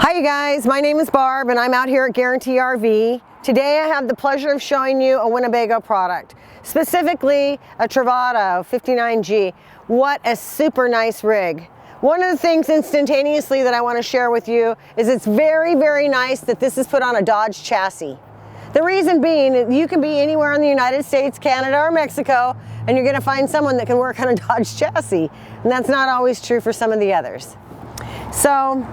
Hi you guys, my name is Barb and I'm out here at Guaranty RV. Today I have the pleasure of showing you a Winnebago product, specifically a Travato 59G. What a super nice rig. One of the things instantaneously that I want to share with you is it's very, very nice that this is put on a Dodge chassis. The reason being, you can be anywhere in the United States, Canada, or Mexico, and you're going to find someone that can work on a Dodge chassis. And that's not always true for some of the others. So,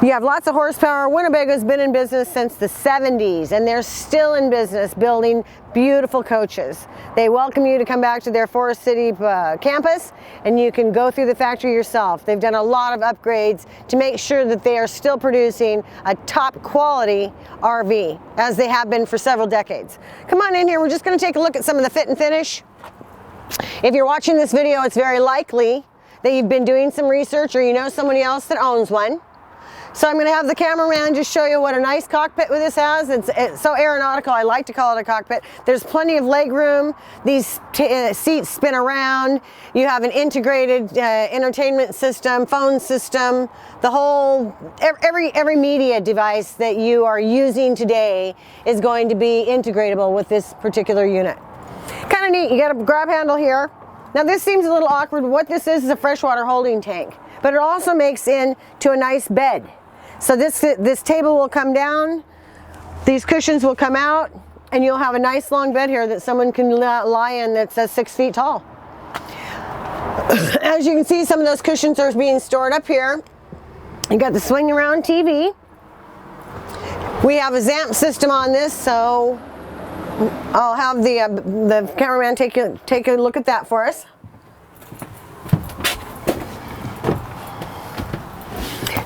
you have lots of horsepower. Winnebago's been in business since the 70s, and they're still in business building beautiful coaches. They welcome you to come back to their Forest City campus, and you can go through the factory yourself. They've done a lot of upgrades to make sure that they are still producing a top quality RV, as they have been for several decades. Come on in here, we're just going to take a look at some of the fit and finish. If you're watching this video, it's very likely that you've been doing some research or you know somebody else that owns one. So I'm going to have the cameraman just show you what a nice cockpit this has. It's so aeronautical, I like to call it a cockpit. There's plenty of leg room. These seats spin around. You have an integrated entertainment system, phone system. The whole, every media device that you are using today is going to be integratable with this particular unit. Kind of neat. You got a grab handle here. Now this seems a little awkward. What this is a freshwater holding tank, but it also makes into a nice bed. So this table will come down, these cushions will come out, and you'll have a nice long bed here that someone can lie in that's 6 feet tall. As you can see, some of those cushions are being stored up here. You got the swing around TV. We have a ZAMP system on this, so I'll have the cameraman take a look at that for us.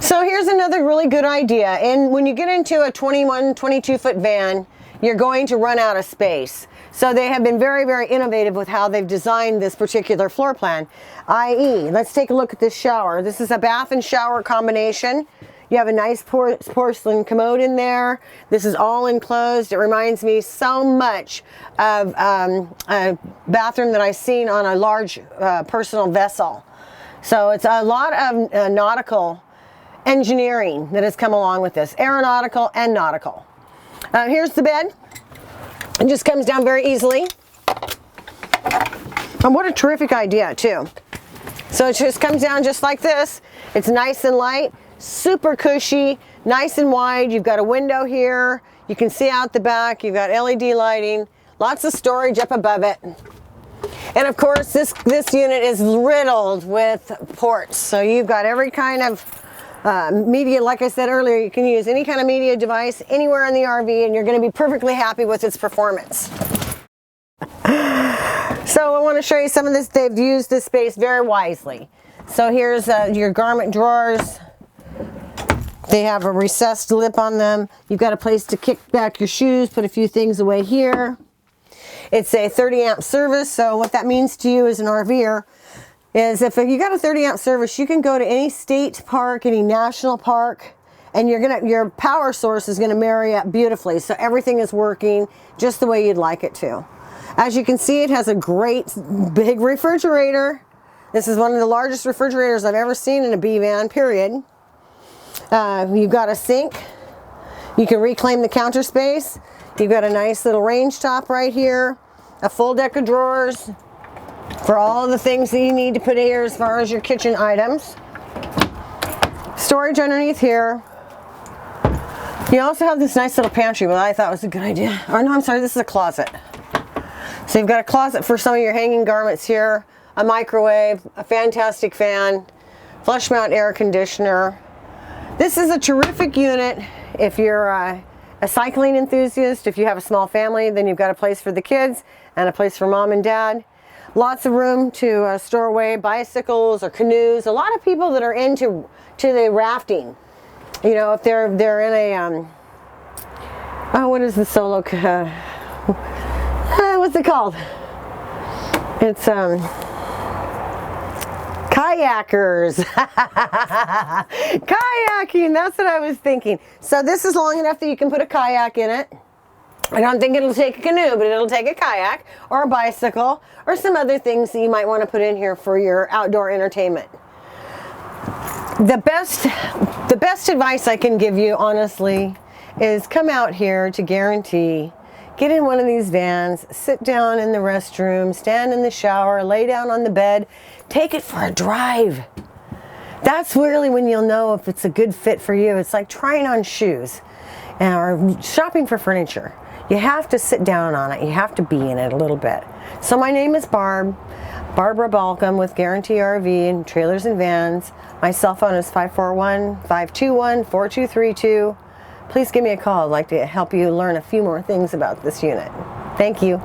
So here's another really good idea. And when you get into a 21, 22 foot van, you're going to run out of space. So they have been very, very innovative with how they've designed this particular floor plan. i.e., let's take a look at this shower. This is a bath and shower combination. You have a nice porcelain commode in there. This is all enclosed. It reminds me so much of a bathroom that I've seen on a large personal vessel. So it's a lot of nautical engineering that has come along with this, aeronautical and nautical. Here's the bed. It just comes down very easily. And what a terrific idea too. So it just comes down just like this. It's nice and light, super cushy, nice and wide. You've got a window here. You can see out the back. You've got LED lighting, lots of storage up above it. And of course, this unit is riddled with ports. So you've got every kind of media. Like I said earlier, you can use any kind of media device anywhere in the RV and you're going to be perfectly happy with its performance. So I want to show you some of this. They've used this space very wisely. So here's your garment drawers. They have a recessed lip on them. You've got a place to kick back your shoes, put a few things away here. It's a 30 amp service, so what that means to you as an RVer is if you got a 30 amp service, you can go to any state park, any national park, and your power source is gonna marry up beautifully. So everything is working just the way you'd like it to. As you can see, it has a great big refrigerator. This is one of the largest refrigerators I've ever seen in a B van, period. You've got a sink. You can reclaim the counter space. You've got a nice little range top right here. A full deck of drawers for all the things that you need to put here as far as your kitchen items. Storage underneath here. You also have this nice little pantry, what I thought was a good idea. Oh no, I'm sorry, this is a closet. So you've got a closet for some of your hanging garments here, a microwave, a fantastic fan, flush mount air conditioner. This is a terrific unit if you're a cycling enthusiast. If you have a small family, then you've got a place for the kids and a place for mom and dad. Lots of room to store away bicycles or canoes. A lot of people that are into the rafting, you know, if they're in a oh, what is the solo what's it called? It's kayakers. Kayaking, that's what I was thinking. So this is long enough that you can put a kayak in it. I don't think it'll take a canoe, but it'll take a kayak or a bicycle or some other things that you might want to put in here for your outdoor entertainment. The best advice I can give you, honestly, is come out here to Guaranty, get in one of these vans, sit down in the restroom, stand in the shower, lay down on the bed, take it for a drive. That's really when you'll know if it's a good fit for you. It's like trying on shoes or shopping for furniture. You have to sit down on it. You have to be in it a little bit. So my name is Barbara Balcom with Guaranty RV and Trailers and Vans. My cell phone is 541-521-4232. Please give me a call. I'd like to help you learn a few more things about this unit. Thank you.